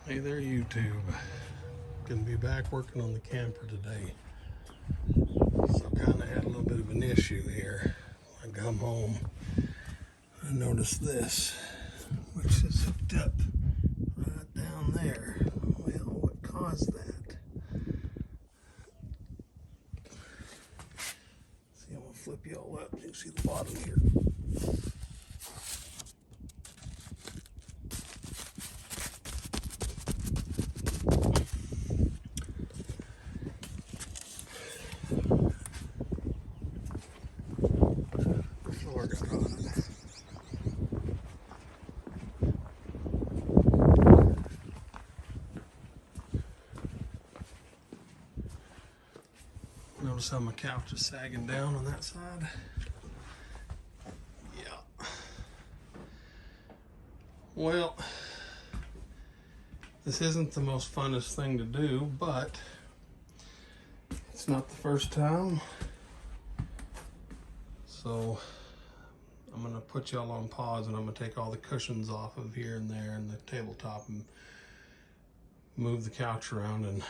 Hey there, YouTube. Gonna be back working on the camper today. So kind of had a little bit of an issue here. I come home, I noticed this, which is hooked up right down there. Well, what caused that? See, I'm gonna flip you all up. You can see the bottom here. The floor got on it. Notice how my couch is sagging down on that side? Yeah. Well, this isn't the most funnest thing to do, but it's not the first time. So I'm gonna put y'all on pause and I'm gonna take all the cushions off of here and there and the tabletop and move the couch around, and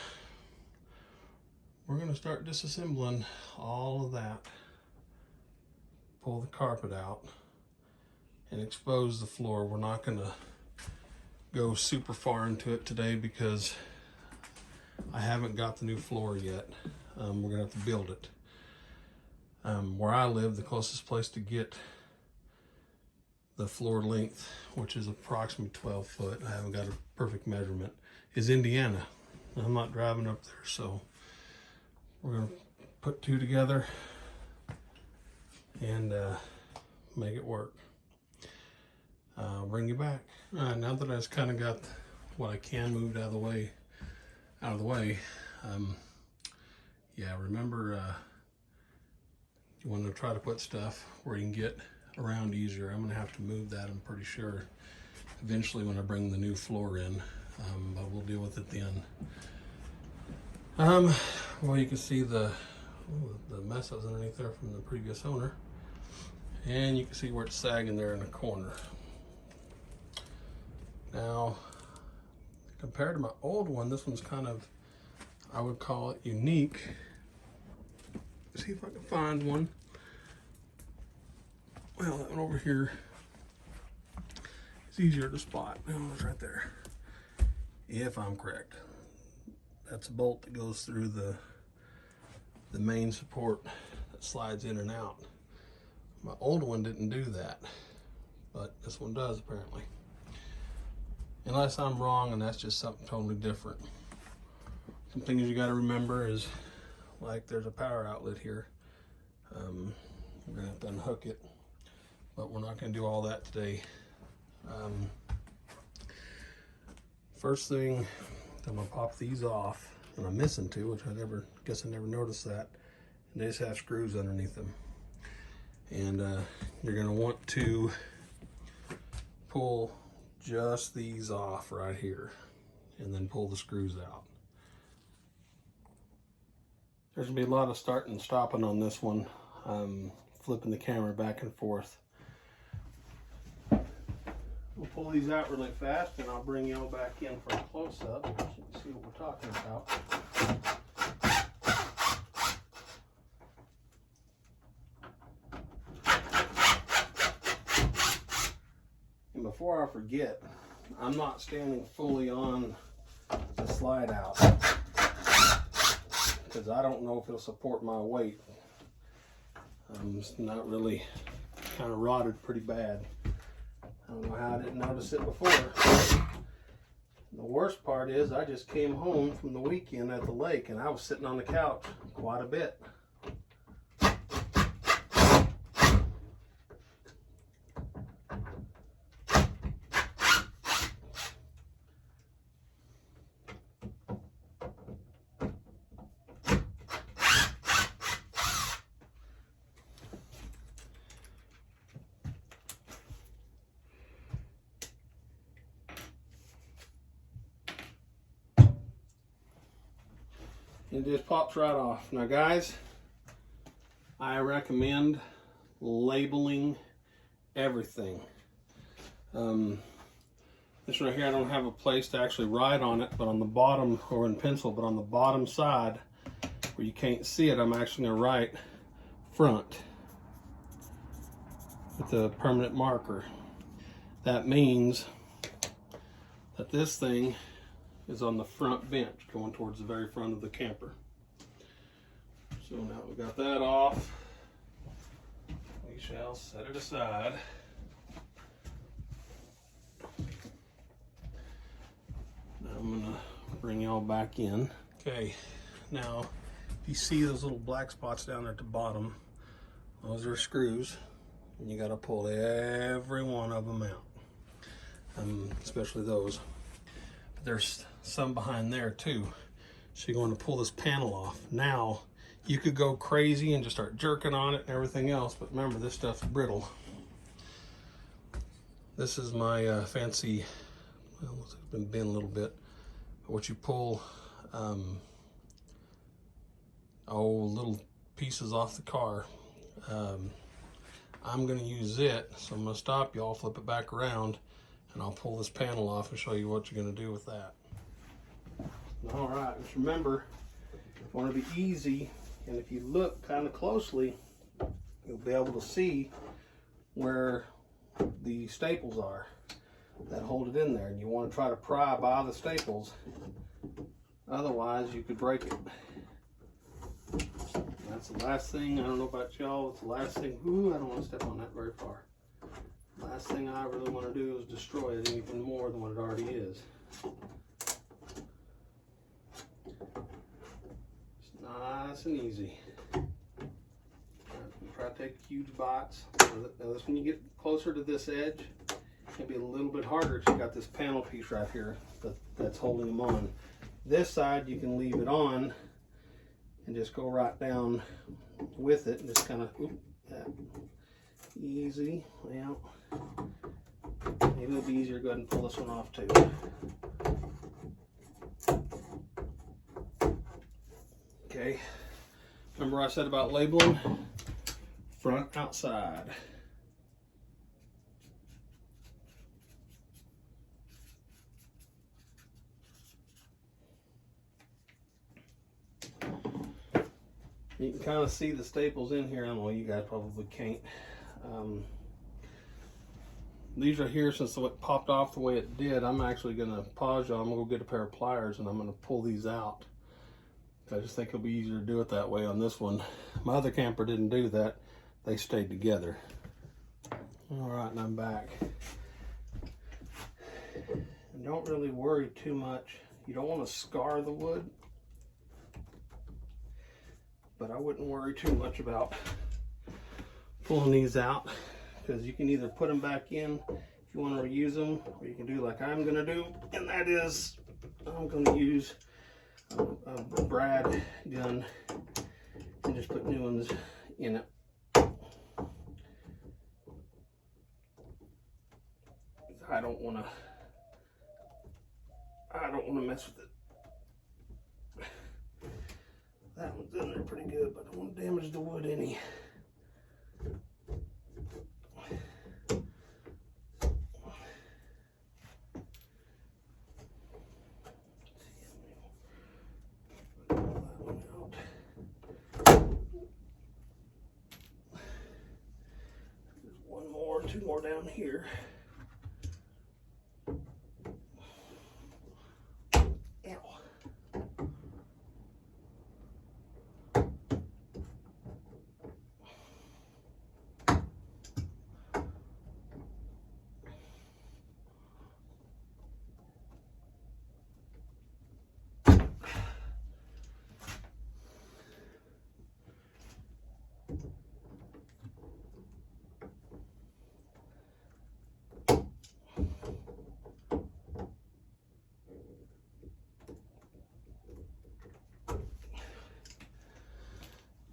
we're gonna start disassembling all of that. Pull the carpet out and expose the floor. We're not gonna go super far into it today because I haven't got the new floor yet. We're gonna have to build it. Where I live, the closest place to get the floor length, which is approximately 12 foot, I haven't got a perfect measurement, is Indiana. I'm not driving up there, so we're gonna put two together and make it work. I'll bring you back. Now that I've kind of got what I can moved out of the way, yeah, remember, you want to try to put stuff where you can get around easier. I'm gonna have to move that, I'm pretty sure, eventually when I bring the new floor in, but we'll deal with it then. Well, you can see the mess that was underneath there from the previous owner, and you can see where it's sagging there in the corner. Now, compared to my old one, this one's kind of, I would call it unique. See if I can find one. Well, that one over here is easier to spot. Oh, it's right there. If I'm correct. That's a bolt that goes through the main support that slides in and out. My old one didn't do that, but this one does apparently. Unless I'm wrong and that's just something totally different. Some things you got to remember is, like, there's a power outlet here. We're gonna have to unhook it, but we're not gonna do all that today. First thing, I'm gonna pop these off, and I'm missing two, which I never noticed that. And they just have screws underneath them. And you're gonna want to pull just these off right here, and then pull the screws out. There's gonna be a lot of starting and stopping on this one. Flipping the camera back and forth. We'll pull these out really fast and I'll bring y'all back in for a close-up so you can see what we're talking about. And before I forget, I'm not standing fully on the slide out because I don't know if it'll support my weight. It's not really, kind of rotted pretty bad. I don't know how I didn't notice it before. The worst part is I just came home from the weekend at the lake and I was sitting on the couch quite a bit. It just pops right off. Now guys, I recommend labeling everything. The This right here, I don't have a place to actually write on it, but on the bottom, or in pencil, but on the bottom side where you can't see it, I'm actually going to write front with a permanent marker. That means that this thing is on the front bench going towards the very front of the camper. So now we got that off, we shall set it aside. Now I'm gonna bring y'all back in. Okay, now if you see those little black spots down there at the bottom, those are screws, and you gotta pull every one of them out, especially those. But there's some behind there too. So you're going to pull this panel off. Now, you could go crazy and just start jerking on it and everything else, but remember, this stuff's brittle. This is my fancy, well, it's been bent a little bit, but what you pull, little pieces off the car. I'm going to use it, so I'm going to stop y'all, flip it back around, and I'll pull this panel off and show you what you're going to do with that. All right, just remember, you want to be easy, and if you look kind of closely, you'll be able to see where the staples are that hold it in there, and you want to try to pry by the staples, otherwise you could break it. That's the last thing. I don't know about y'all, it's the last thing. Ooh, I don't want to step on that very far. Last thing I really want to do is destroy it even more than what it already is. It's nice and easy. Try to take huge bites. Now this, when you get closer to this edge, it can be a little bit harder because you got this panel piece right here that's holding them on. This side you can leave it on and just go right down with it and just kind of easy. Well, maybe it'll be easier to go ahead and pull this one off too. Okay, remember what I said about labeling? Front, outside. You can kind of see the staples in here. I don't know, you guys probably can't. These right here, since it popped off the way it did, I'm actually going to pause y'all. I'm going to go get a pair of pliers and I'm going to pull these out. I just think it'll be easier to do it that way on this one. My other camper didn't do that. They stayed together. All right, and I'm back. And don't really worry too much. You don't want to scar the wood, but I wouldn't worry too much about pulling these out, because you can either put them back in if you want to reuse them, or you can do like I'm going to do, and that is I'm going to use a brad gun and just put new ones in it. I don't want to mess with it. That one's in there pretty good, but I don't want to damage the wood any. Two more down here. Ow.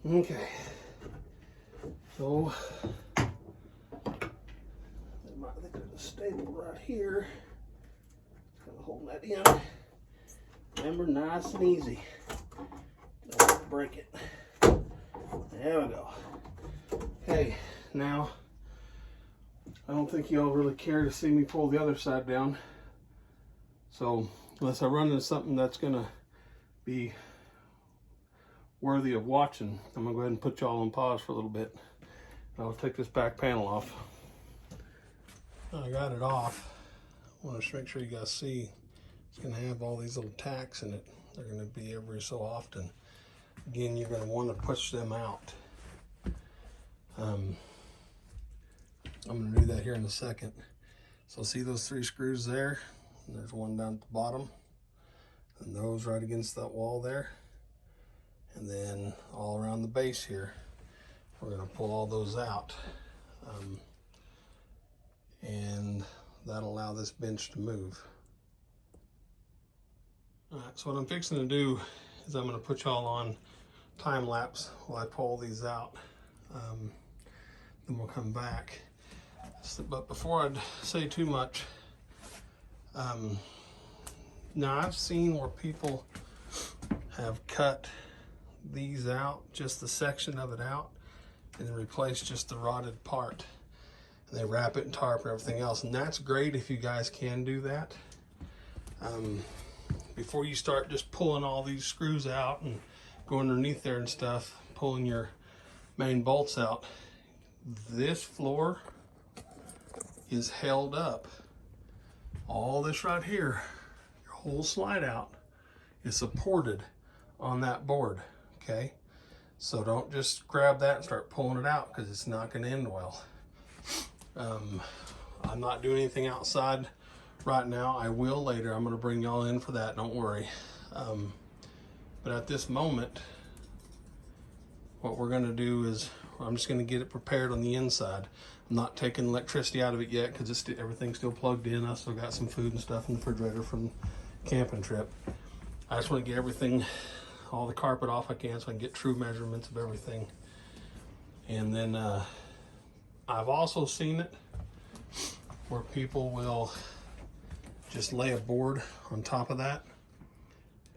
Okay, so I think there's a staple right here. Kind of holding that in. Remember, nice and easy. Don't break it. There we go. Okay, now I don't think y'all really care to see me pull the other side down, So unless I run into something that's gonna be worthy of watching, I'm gonna go ahead and put y'all on pause for a little bit. I'll take this back panel off. I got it off. I want to make sure you guys see it's going to have all these little tacks in it. They're going to be every so often. Again, you're going to want to push them out. I'm going to do that here in a second. So see those 3 screws there? And there's one down at the bottom. And those right against that wall there. And then all around the base here. We're going to pull all those out. And that'll allow this bench to move. All right, so what I'm fixing to do is I'm going to put y'all on time lapse while I pull these out. Then we'll come back. But before I say too much, now I've seen where people have cut these out, just the section of it out, and then replace just the rotted part. And they wrap it in tarp and everything else, and that's great if you guys can do that. Before you start just pulling all these screws out and go underneath there and stuff, pulling your main bolts out, this floor is held up. All this right here, your whole slide out, is supported on that board, okay? So don't just grab that and start pulling it out, because it's not going to end well. I'm not doing anything outside right now. I will later. I'm going to bring y'all in for that, don't worry. But at this moment, what we're going to do is I'm just going to get it prepared on the inside. I'm not taking electricity out of it yet because everything's still plugged in. I still got some food and stuff in the refrigerator from the camping trip. I just want to get everything, all the carpet off I can, so I can get true measurements of everything. And then I've also seen it where people will just lay a board on top of that,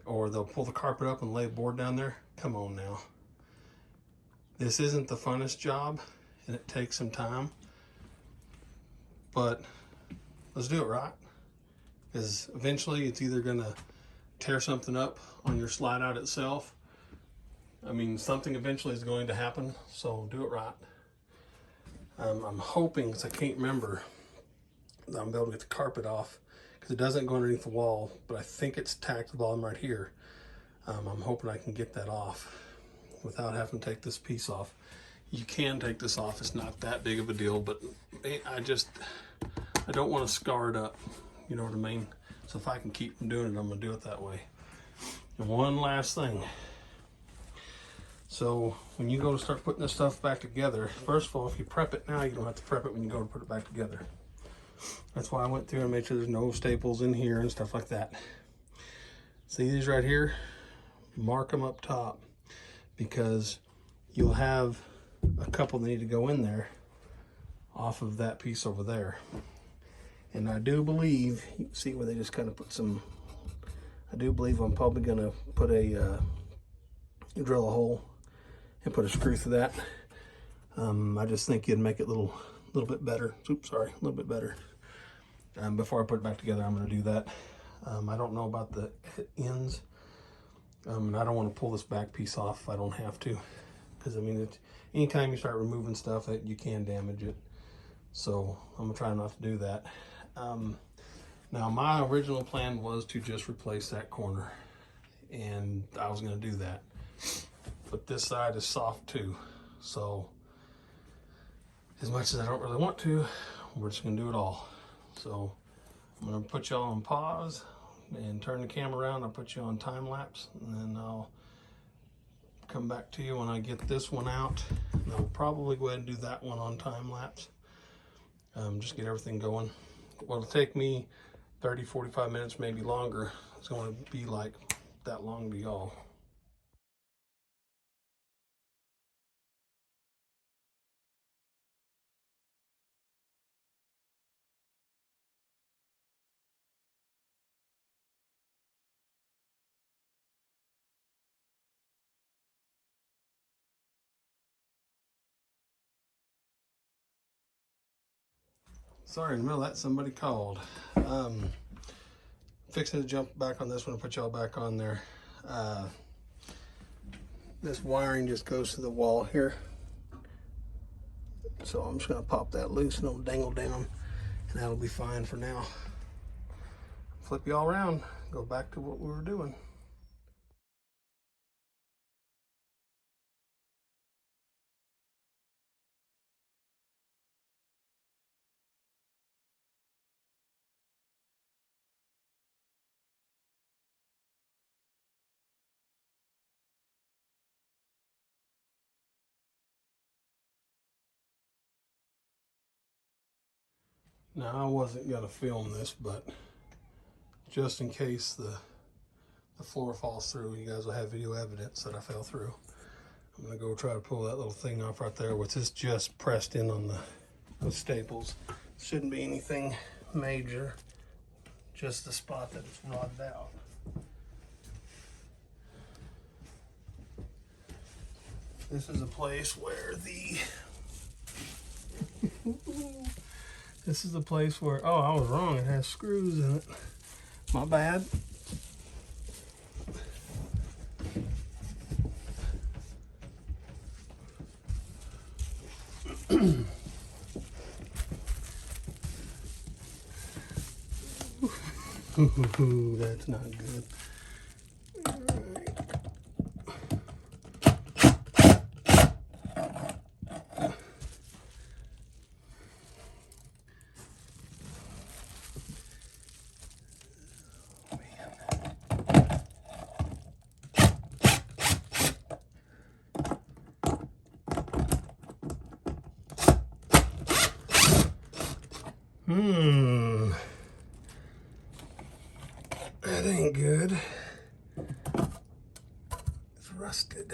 or they'll pull the carpet up and lay a board down there. Come on now. This isn't the funnest job, and it takes some time, but let's do it right, because eventually it's either gonna tear something up on your slide out itself. I mean, something eventually is going to happen, so do it right. I'm hoping, because I can't remember, that I'm able to get the carpet off, because it doesn't go underneath the wall, but I think it's tacked to the bottom right here. I'm hoping I can get that off without having to take this piece off. You can take this off, it's not that big of a deal, but I don't want to scar it up, you know what I mean? So if I can keep from doing it, I'm gonna do it that way. And one last thing. So when you go to start putting this stuff back together, first of all, if you prep it now, you don't have to prep it when you go to put it back together. That's why I went through and made sure there's no staples in here and stuff like that. See these right here? Mark them up top, because you'll have a couple that need to go in there off of that piece over there. And I do believe, you can see where they just kind of put some, I do believe I'm probably gonna put drill a hole and put a screw through that. I just think it'd make it a little bit better. Oops, sorry, a little bit better. Before I put it back together, I'm gonna do that. I don't know about the ends. And I don't want to pull this back piece off if I don't have to, because I mean, anytime you start removing stuff, you can damage it. So I'm gonna try not to do that. Now my original plan was to just replace that corner, and I was gonna do that, but this side is soft too. So as much as I don't really want to, we're just gonna do it all. So I'm gonna put y'all on pause and turn the camera around. I'll put you on time lapse, and then I'll come back to you when I get this one out. And I'll probably go ahead and do that one on time lapse. Just get everything going. What'll take me 30-45 minutes, maybe longer, it's going to be like that long to y'all. Sorry, in the middle of that, somebody called. fixing to jump back on this one and put y'all back on there. This wiring just goes to the wall here. So I'm just gonna pop that loose and it'll dangle down, and that'll be fine for now. Flip you all around, go back to what we were doing. Now I wasn't gonna film this, but just in case the floor falls through, you guys will have video evidence that I fell through. I'm gonna go try to pull that little thing off right there, which is just pressed in on the staples. Shouldn't be anything major, just the spot that it's rotted out. This is a place where this is the place where, oh, I was wrong, it has screws in it. My bad. Ooh, that's not good. That ain't good. It's rusted.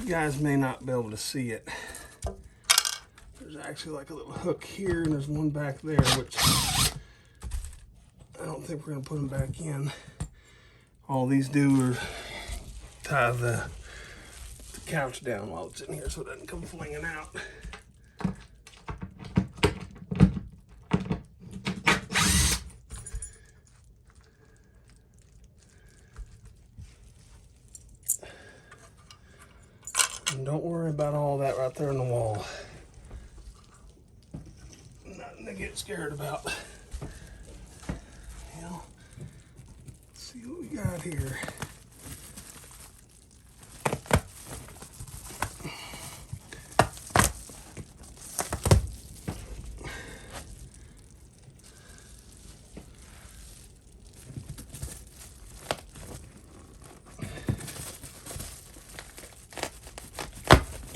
You guys may not be able to see it. There's actually like a little hook here, and there's one back there, which I don't think we're gonna put them back in. All these do are tie the couch down while it's in here so it doesn't come flinging out. And don't worry about all that right there in the wall. Nothing to get scared about. Well, let's see what we got here.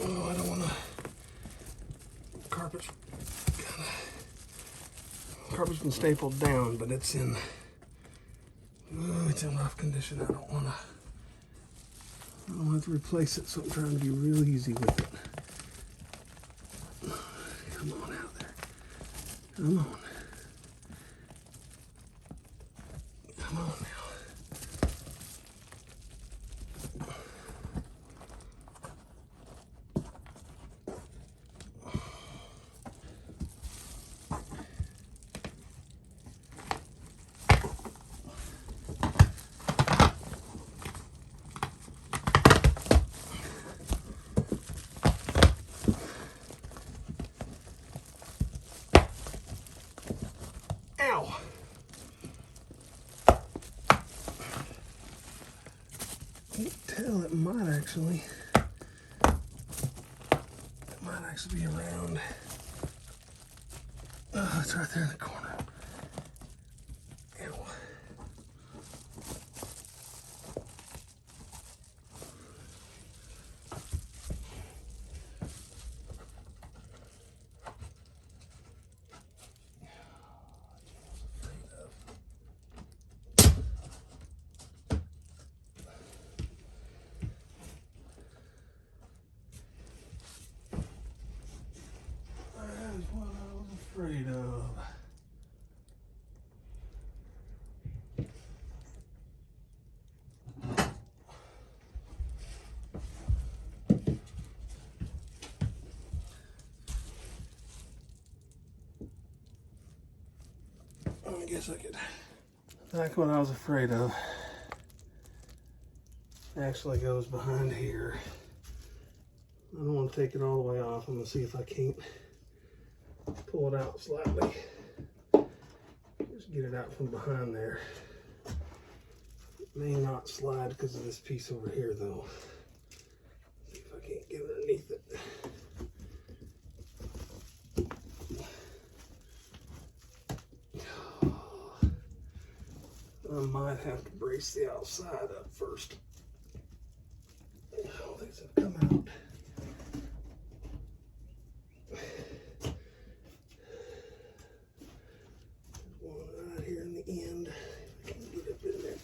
Oh, I don't want to. Carpet's been stapled down, but it's in rough condition. I don't want to replace it, so I'm trying to be real easy with it. Come on out there. Come on. Come on now. Ow! Can't tell, it might actually be around. Oh, it's right there in the corner. Ew. That is what I was afraid of. I guess I could That's what I was afraid of. Actually goes behind here. I don't want to take it all the way off. I'm going to see if I can't pull it out slightly. Just get it out from behind there. It may not slide because of this piece over here though. See if I can't get underneath it. I might have to brace the outside up first. Oh, these have come out. There's one right here in the end. If I can get up in there.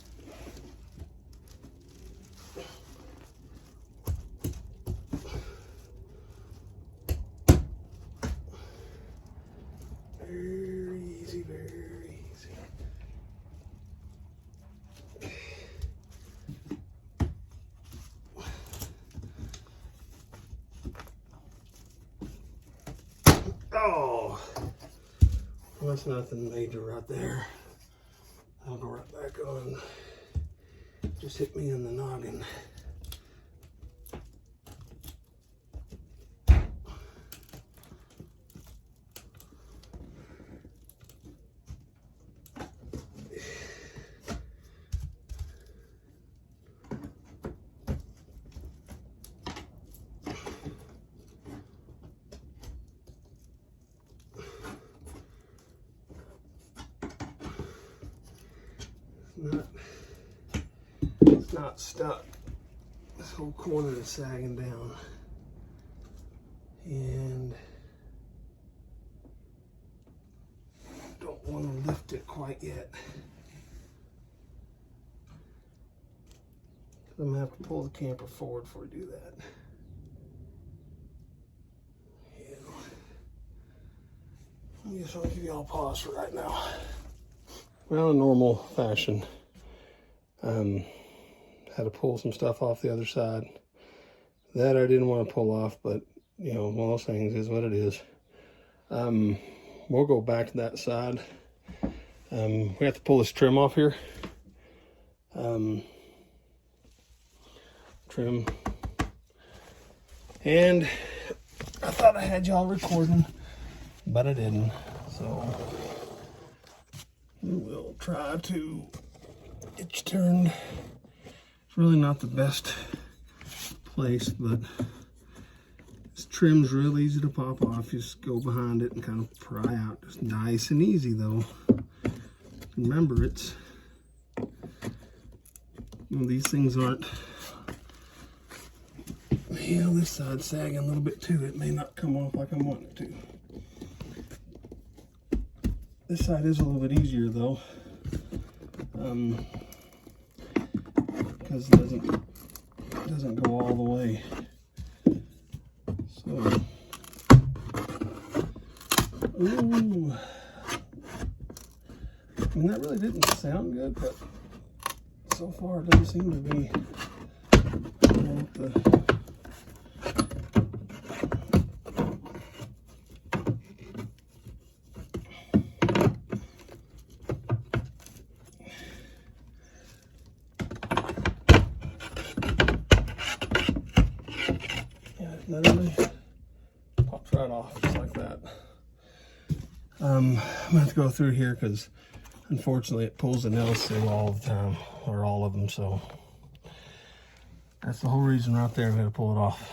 Very easy, very easy. Oh, well, that's nothing major right there. I'll go right back on. Just hit me in the noggin. It's not stuck. This whole corner is sagging down. And don't want to lift it quite yet. I'm going to have to pull the camper forward before we do that. Yeah. I guess I'll give you all a pause for right now. Well, in normal fashion, had to pull some stuff off the other side. That I didn't want to pull off, but you know, one of those things is what it is. We'll go back to that side. We have to pull this trim off here. Trim. And I thought I had y'all recording, but I didn't. So we'll try to get you turned. It's really not the best place, but this trim's real easy to pop off. Just go behind it and kind of pry out. Just nice and easy though. Remember, it's, you know, these things aren't, you know, this side's sagging a little bit too. It may not come off like I want it to. This side is a little bit easier though. Because it doesn't go all the way. So, ooh. I mean, that really didn't sound good, but so far it doesn't seem to be. Literally pops right off just like that. I'm gonna have to go through here because unfortunately it pulls the nails through all the time, or all of them, so that's the whole reason right there. I'm gonna pull it off.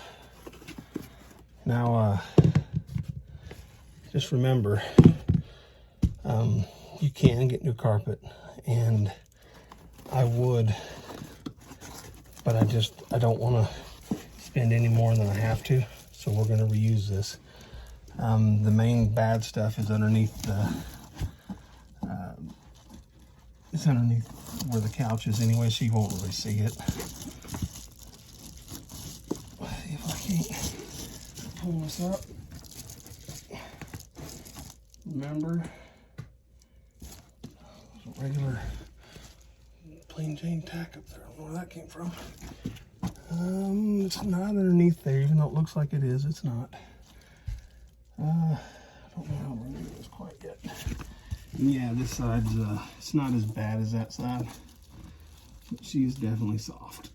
Now just remember, you can get new carpet, and I would, but I don't want to spend any more than I have to, so we're going to reuse this. The main bad stuff is underneath the it's underneath where the couch is anyway, so you won't really see it. Let's see if I can't pull this up. Remember, there's a regular plain Jane tack up there. I don't know where that came from. It's not underneath there, even though it looks like it is. It's not. I don't know how we're going to do this quite yet. Yeah, this side's it's not as bad as that side, but she's definitely soft.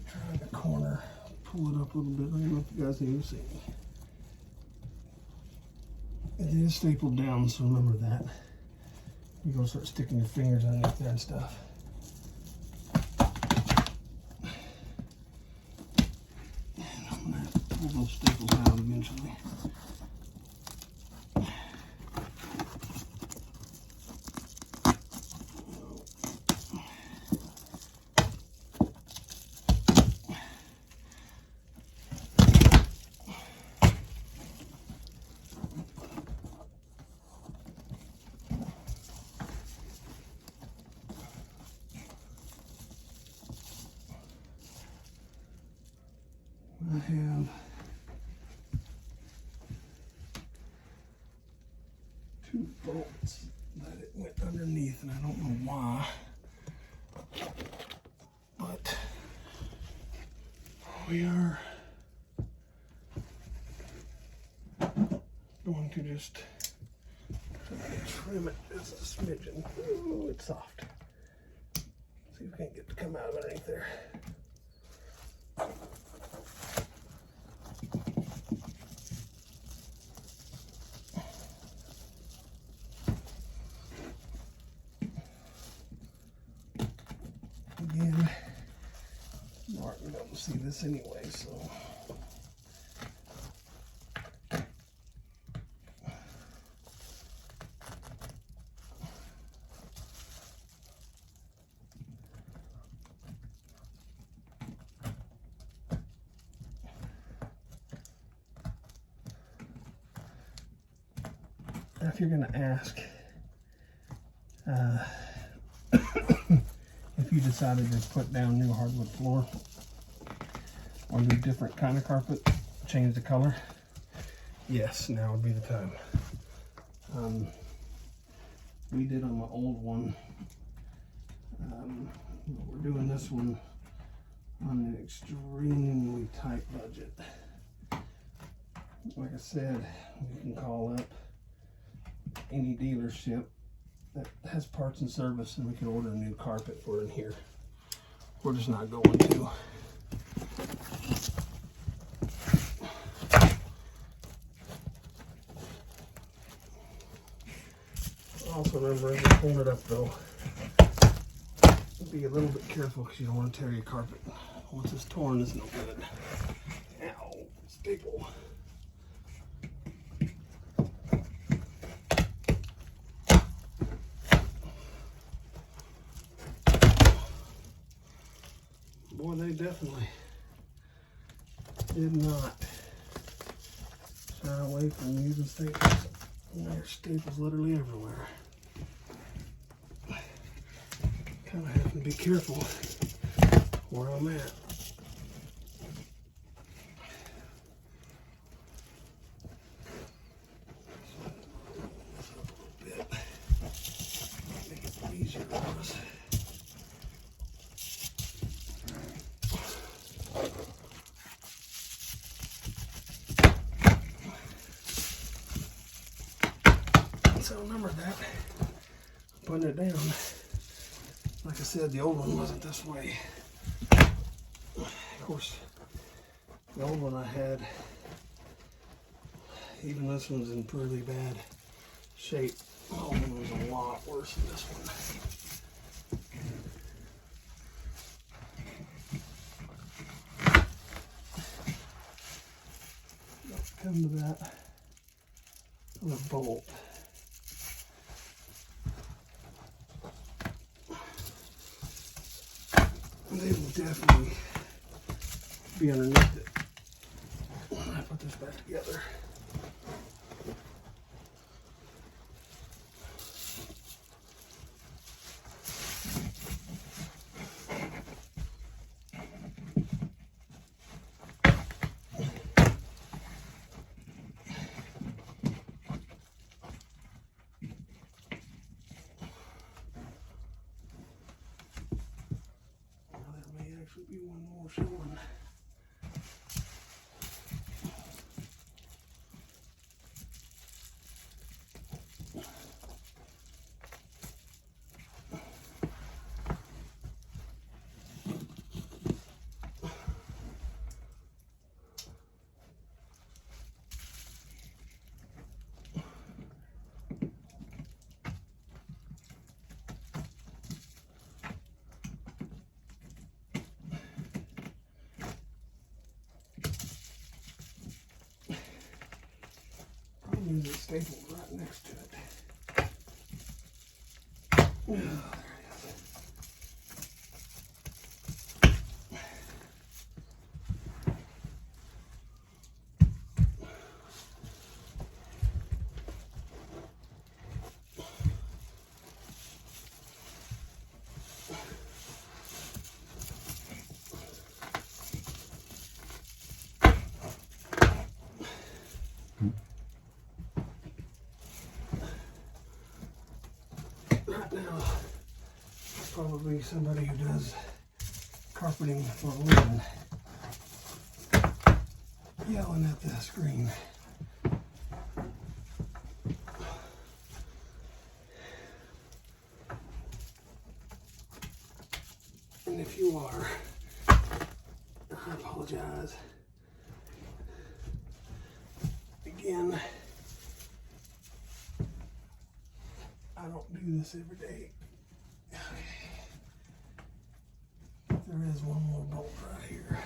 Try the corner, pull it up a little bit. I don't know if you guys can even see me. It is stapled down, so remember that. You're gonna start sticking your fingers underneath there and stuff. And I'm gonna have to pull those staples out eventually. I have two bolts that it went underneath, and I don't know why, but we are going to just try to trim it just a smidgen. Ooh, it's soft. See if we can't get it to come out underneath there. Again, Martin doesn't see this anyway, so. Now, if you're going to ask, if you decided to put down new hardwood floor or do different kind of carpet, change the color, yes, now would be the time. We did on my old one. We're doing this one on an extremely tight budget. Like I said, we can call up any dealership that has parts and service, and we can order a new carpet for in here. We're just not going to. Also remember, as you pull it up though, be a little bit careful because you don't want to tear your carpet. Once it's torn, it's no good. Ow, staple. Boy, they definitely did not shy away from using staples. And there's staples literally everywhere. Kind of have to be careful where I'm at. Make it easier for us. So remember that, putting it down, like I said, the old one wasn't this way. Of course, the old one I had, even this one's in pretty bad shape. The old one was a lot worse than this one. Let's come to that other bolt. They will definitely be underneath it when I put this back together. Should be one more showing. use it stapled right next to it. Oh, there it is. Right now, probably somebody who does carpeting for a living yelling at the screen. And if you are, I apologize. Again, I don't do this every day. There is one more bolt right here.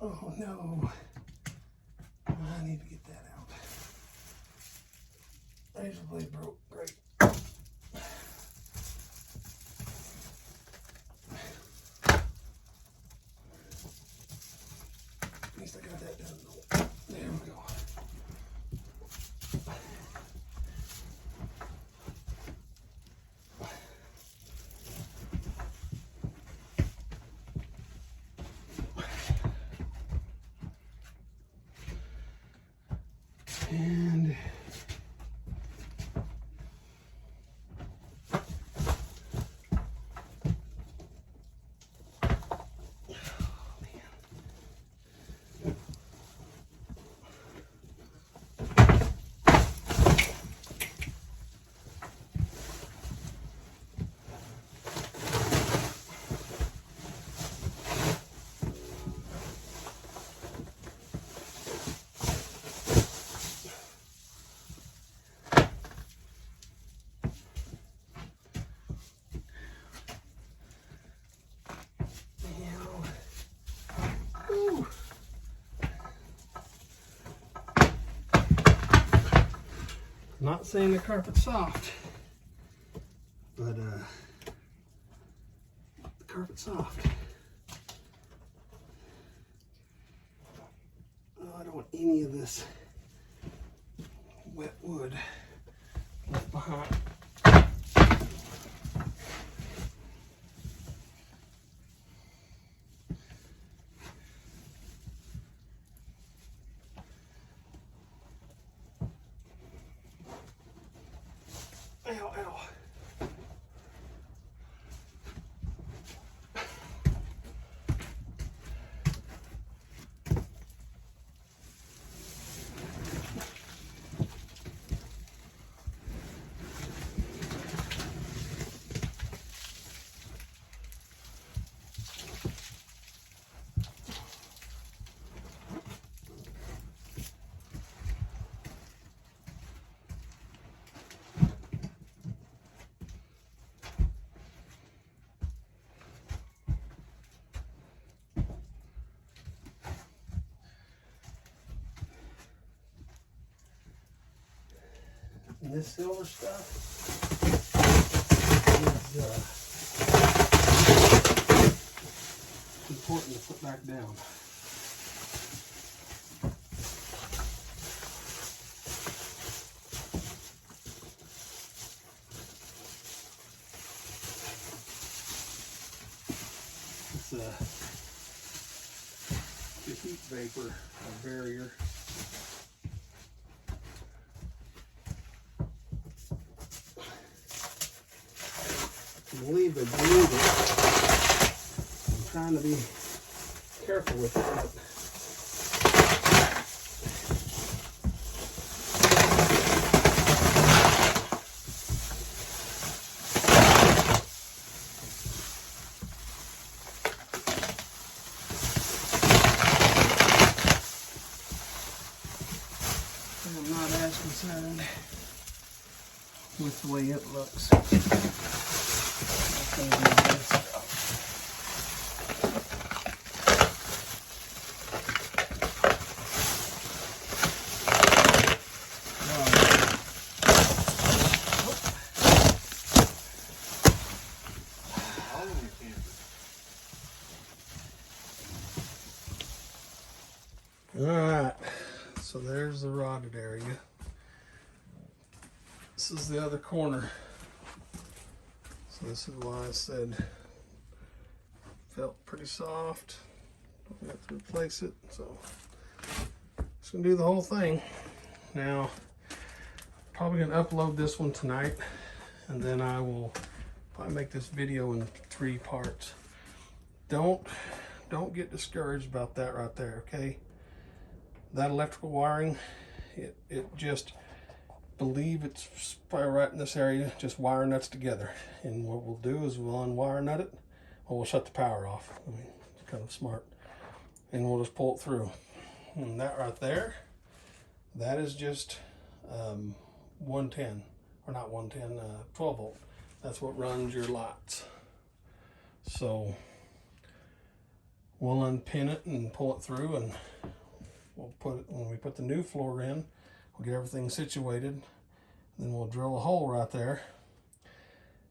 Oh no, I need to get that out. Razor blade broke, great. At least I got that done though. There we go. And not saying the carpet's soft, but the carpet's soft. Oh, I don't want any of this wet wood left behind. Ow, ow. And this silver stuff is important to put back down. It's the heat vapor barrier. I believe they bleed it. I'm trying to be careful with that. I'm not as concerned with the way it looks. gonna be good stuff. All right, so there's the rotted area. This is the other corner. So this is why I said felt pretty soft. Don't have to replace it. So just gonna do the whole thing. Now, probably gonna upload this one tonight, and then I will probably make this video in 3 parts. Don't get discouraged about that right there, okay? That electrical wiring, it just, believe it's probably right in this area, just wire nuts together. And what we'll do is we'll unwire nut it, or we'll shut the power off. I mean, it's kind of smart. And we'll just pull it through. And that right there, that is just 110, or not 110, 12 volt. That's what runs your lights. So we'll unpin it and pull it through, and we'll put it, when we put the new floor in, we'll get everything situated. Then we'll drill a hole right there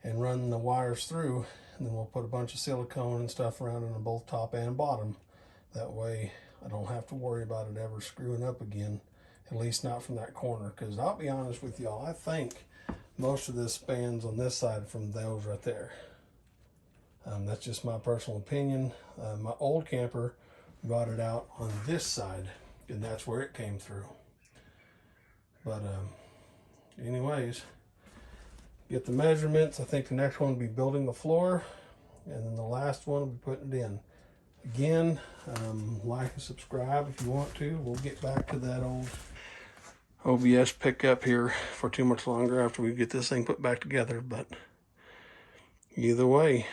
and run the wires through, and then we'll put a bunch of silicone and stuff around it on both top and bottom. That way I don't have to worry about it ever screwing up again, at least not from that corner. Because I'll be honest with y'all, I think most of this spans on this side from those right there. That's just my personal opinion. My old camper got it out on this side, and that's where it came through. But anyways, get the measurements. I think the next one will be building the floor, and then the last one will be putting it in. Again, like and subscribe if you want to. We'll get back to that old OBS pickup here for too much longer after we get this thing put back together. But either way,